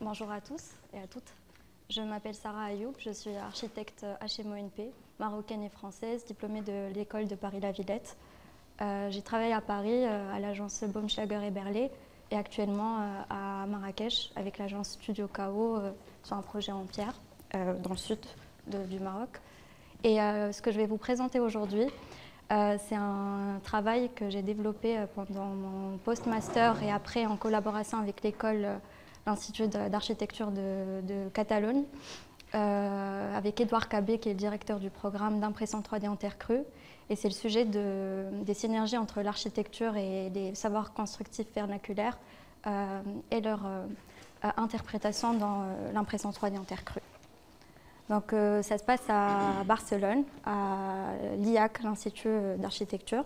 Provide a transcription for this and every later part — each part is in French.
Bonjour à tous et à toutes. Je m'appelle Sarah Ayoub, je suis architecte HMONP, marocaine et française, diplômée de l'école de Paris-La Villette. J'ai travaillé à Paris à l'agence Baumschlager et Berlé et actuellement à Marrakech avec l'agence Studio KO sur un projet en pierre dans le sud du Maroc. Et ce que je vais vous présenter aujourd'hui, c'est un travail que j'ai développé pendant mon post-master et après en collaboration avec l'école, l'Institut d'architecture de Catalogne, avec Édouard Cabé qui est le directeur du programme d'impression 3D en terre crue. Et c'est le sujet des synergies entre l'architecture et les savoirs constructifs vernaculaires et leur interprétation dans l'impression 3D en terre crue. Donc ça se passe à Barcelone, à l'IAC, l'Institut d'architecture.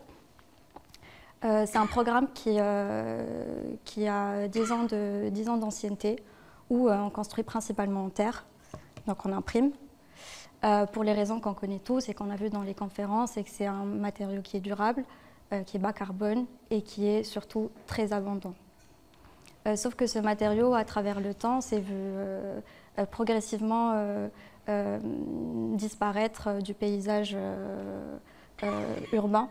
C'est un programme qui a 10 ans d'ancienneté, où on construit principalement en terre, donc on imprime. Pour les raisons qu'on connaît tous et qu'on a vu dans les conférences, c'est que c'est un matériau qui est durable, qui est bas carbone et qui est surtout très abondant. Sauf que ce matériau, à travers le temps, s'est vu progressivement disparaître du paysage urbain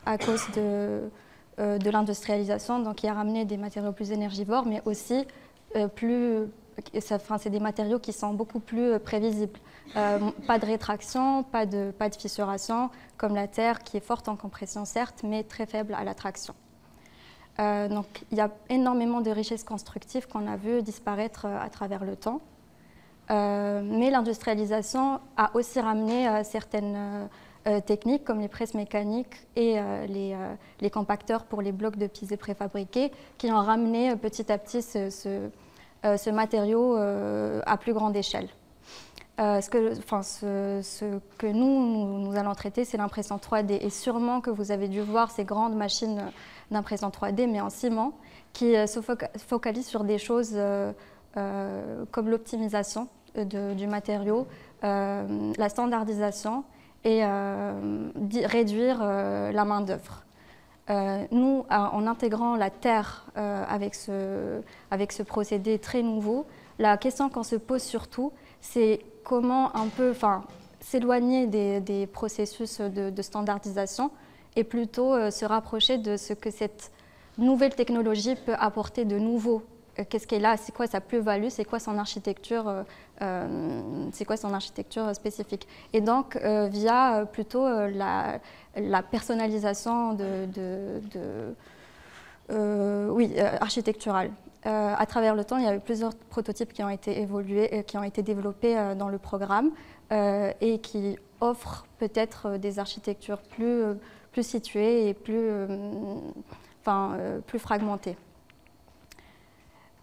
à cause de l'industrialisation, donc qui a ramené des matériaux plus énergivores, mais aussi c'est des matériaux qui sont beaucoup plus prévisibles. Pas de rétraction, pas de fissuration, comme la terre qui est forte en compression certes, mais très faible à la traction. Donc il y a énormément de richesses constructives qu'on a vu disparaître à travers le temps. Mais l'industrialisation a aussi ramené certaines techniques comme les presses mécaniques et les compacteurs pour les blocs de pisé préfabriqués qui ont ramené petit à petit ce matériau à plus grande échelle. Ce que nous allons traiter, c'est l'impression 3D. Et sûrement que vous avez dû voir ces grandes machines d'impression 3D, mais en ciment, qui se focalisent sur des choses comme l'optimisation du matériau, la standardisation et réduire la main-d'œuvre. Nous, en intégrant la terre avec ce procédé très nouveau, la question qu'on se pose surtout, c'est comment un peu s'éloigner des processus de standardisation et plutôt se rapprocher de ce que cette nouvelle technologie peut apporter de nouveau. Qu'est-ce qu'elle a, c'est quoi sa plus-value, c'est quoi son architecture spécifique. Et donc, via plutôt la personnalisation architecturale. À travers le temps, il y a eu plusieurs prototypes qui ont été développés dans le programme et qui offrent peut-être des architectures plus situées et plus fragmentées.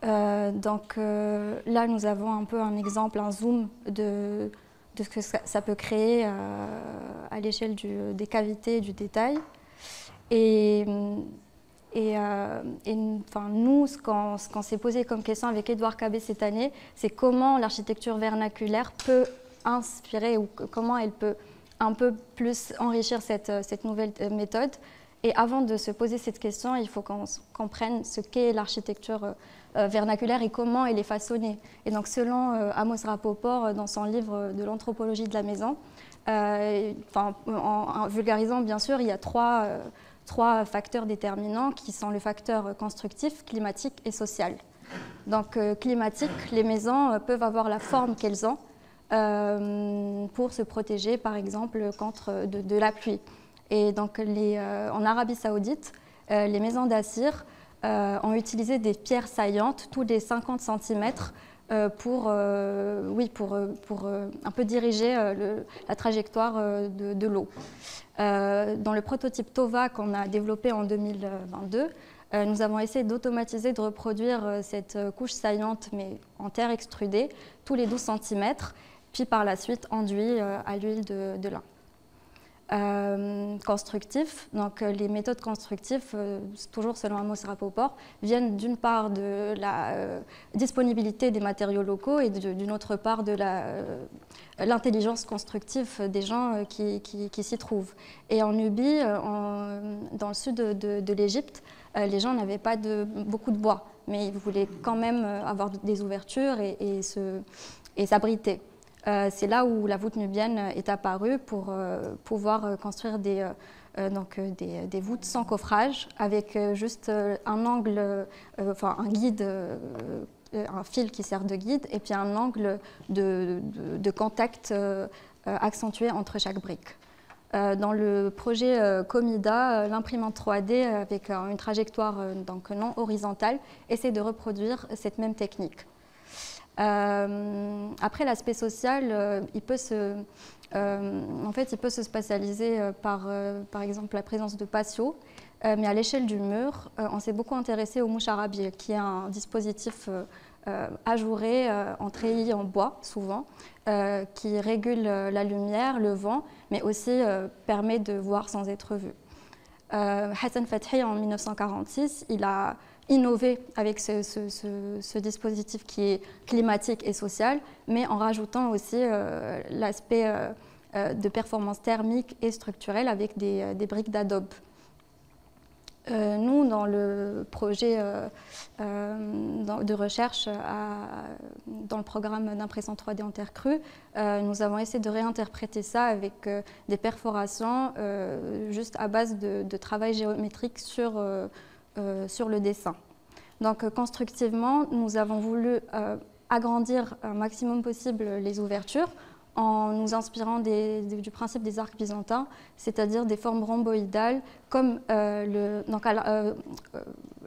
Donc là, nous avons un peu un exemple, un zoom de ce que ça peut créer à l'échelle des cavités et du détail. Et nous, ce qu'on s'est posé comme question avec Édouard Cabé cette année, c'est comment l'architecture vernaculaire peut inspirer ou comment elle peut un peu plus enrichir cette nouvelle méthode. Et avant de se poser cette question, il faut qu'on comprenne ce qu'est l'architecture vernaculaire et comment elle est façonnée. Et donc, selon Amos Rapoport, dans son livre de l'anthropologie de la maison, en vulgarisant, bien sûr, il y a trois facteurs déterminants qui sont le facteur constructif, climatique et social. Donc, climatique, les maisons peuvent avoir la forme qu'elles ont pour se protéger, par exemple, contre de la pluie. Et donc, en Arabie Saoudite, les maisons d'Assir ont utilisé des pierres saillantes tous les 50 cm pour un peu diriger la trajectoire de l'eau. Dans le prototype Tova qu'on a développé en 2022, nous avons essayé d'automatiser, de reproduire cette couche saillante, mais en terre extrudée, tous les 12 cm, puis par la suite enduit à l'huile de lin. constructifs. Donc les méthodes constructives, toujours selon Amos Rapoport, viennent d'une part de la disponibilité des matériaux locaux et d'une autre part de l'intelligence constructive des gens qui s'y trouvent. Et en Nubie, dans le sud de l'Égypte, les gens n'avaient pas beaucoup de bois, mais ils voulaient quand même avoir des ouvertures et s'abriter. C'est là où la voûte nubienne est apparue pour pouvoir construire des voûtes sans coffrage, avec juste un angle, un guide, un fil qui sert de guide, et puis un angle de contact accentué entre chaque brique. Dans le projet Comida, l'imprimante 3D avec une trajectoire non horizontale essaie de reproduire cette même technique. Après, l'aspect social, il peut se spatialiser par exemple la présence de patios, mais à l'échelle du mur, on s'est beaucoup intéressé au moucharabieh, qui est un dispositif ajouré en treillis en bois, souvent, qui régule la lumière, le vent, mais aussi permet de voir sans être vu. Hassan Fathi, en 1946, il a innové avec ce dispositif qui est climatique et social, mais en rajoutant aussi l'aspect de performance thermique et structurelle avec des briques d'adobe. Nous, dans le projet de recherche dans le programme d'impression 3D en terre crue, nous avons essayé de réinterpréter ça avec des perforations juste à base de travail géométrique sur le dessin. Donc constructivement, nous avons voulu agrandir un maximum possible les ouvertures en nous inspirant du principe des arcs byzantins, c'est-à-dire des formes rhomboïdales, comme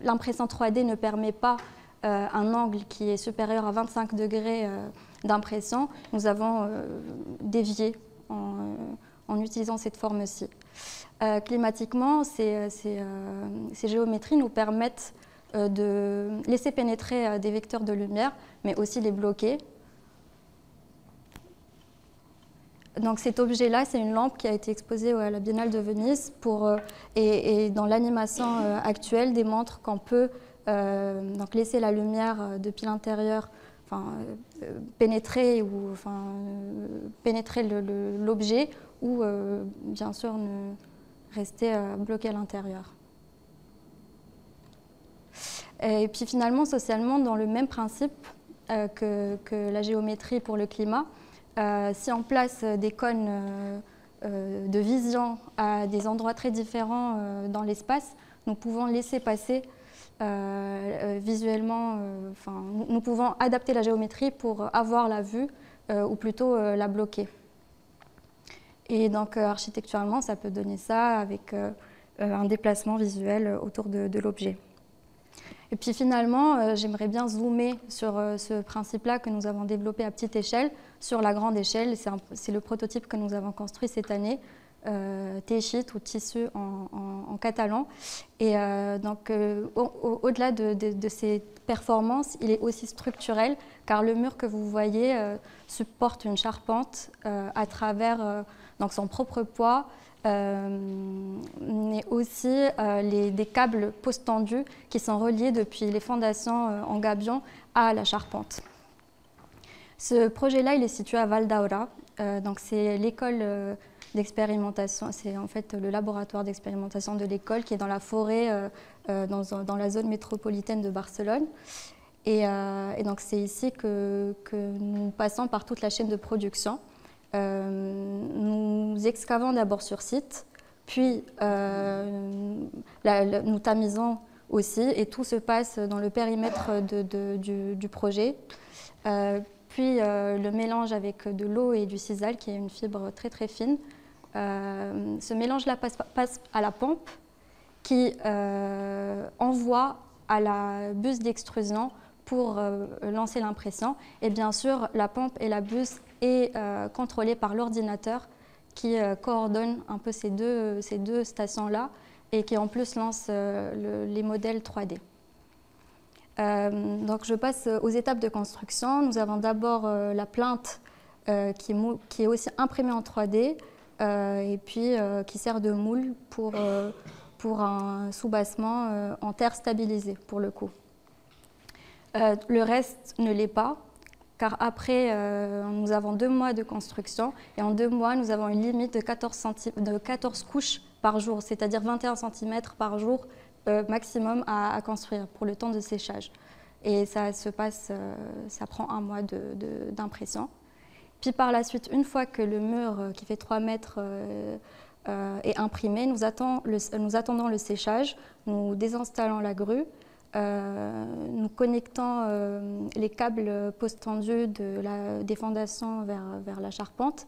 l'impression 3D ne permet pas un angle qui est supérieur à 25 degrés d'impression. Nous avons dévié en utilisant cette forme-ci. Climatiquement, ces géométries nous permettent de laisser pénétrer des vecteurs de lumière, mais aussi les bloquer. Donc cet objet-là, c'est une lampe qui a été exposée à la Biennale de Venise et dans l'animation actuelle démontre qu'on peut laisser la lumière depuis l'intérieur pénétrer l'objet ou bien sûr rester bloqué à l'intérieur. Et puis finalement, socialement, dans le même principe que la géométrie pour le climat, si on place des cônes de vision à des endroits très différents dans l'espace, nous pouvons laisser passer visuellement, nous pouvons adapter la géométrie pour avoir la vue ou plutôt la bloquer. Et donc architecturalement, ça peut donner ça avec un déplacement visuel autour de l'objet. Et puis finalement, j'aimerais bien zoomer sur ce principe-là que nous avons développé à petite échelle, sur la grande échelle. C'est le prototype que nous avons construit cette année, Téchit ou tissu en catalan. Et donc, au-delà de ces performances, il est aussi structurel, car le mur que vous voyez supporte une charpente à travers donc son propre poids, mais aussi des câbles post-tendus qui sont reliés depuis les fondations en gabion à la charpente. Ce projet-là, il est situé à Val d'Aura, donc c'est l'école d'expérimentation, c'est en fait le laboratoire d'expérimentation de l'école qui est dans la forêt, dans la zone métropolitaine de Barcelone. Et donc c'est ici que nous passons par toute la chaîne de production. Nous excavons d'abord sur site, puis nous tamisons aussi, et tout se passe dans le périmètre du projet. Puis le mélange avec de l'eau et du sisal, qui est une fibre très très fine. Ce mélange-là passe à la pompe, qui envoie à la buse d'extrusion pour lancer l'impression. Et bien sûr, la pompe et la buse est contrôlée par l'ordinateur qui coordonne un peu ces deux stations-là et qui en plus lance les modèles 3D. Donc je passe aux étapes de construction. Nous avons d'abord la plinthe qui est aussi imprimée en 3D. et puis qui sert de moule pour un soubassement en terre stabilisée pour le coup. Le reste ne l'est pas, car après nous avons 2 mois de construction et en 2 mois nous avons une limite de 14 couches par jour, c'est-à-dire 21 cm par jour maximum à construire pour le temps de séchage. Et ça se passe, ça prend 1 mois d'impression. Puis par la suite, une fois que le mur qui fait 3 mètres est imprimé, nous attendons le séchage, nous désinstallons la grue, nous connectons les câbles post-tendus des fondations vers la charpente,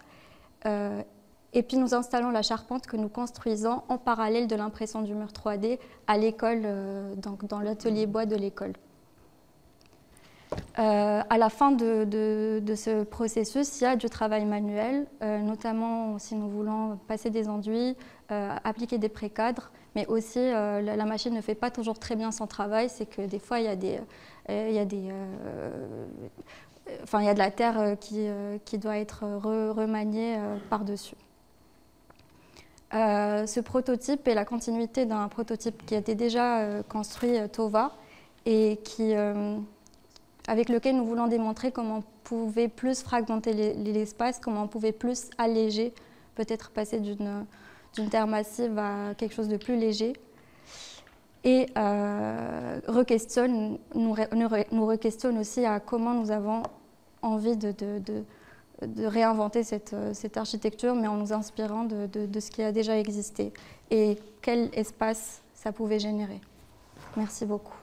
et puis nous installons la charpente que nous construisons en parallèle de l'impression du mur 3D à l'école, donc dans l'atelier bois de l'école. À la fin de ce processus, il y a du travail manuel, notamment si nous voulons passer des enduits, appliquer des précadres, mais aussi la machine ne fait pas toujours très bien son travail, c'est que des fois il y a de la terre qui doit être remaniée par-dessus. Ce prototype est la continuité d'un prototype qui a été déjà construit Tova et avec lequel nous voulons démontrer comment on pouvait plus fragmenter l'espace, comment on pouvait plus alléger, peut-être passer d'une terre massive à quelque chose de plus léger. Et nous re-questionne aussi à comment nous avons envie de réinventer cette architecture, mais en nous inspirant de ce qui a déjà existé et quel espace ça pouvait générer. Merci beaucoup.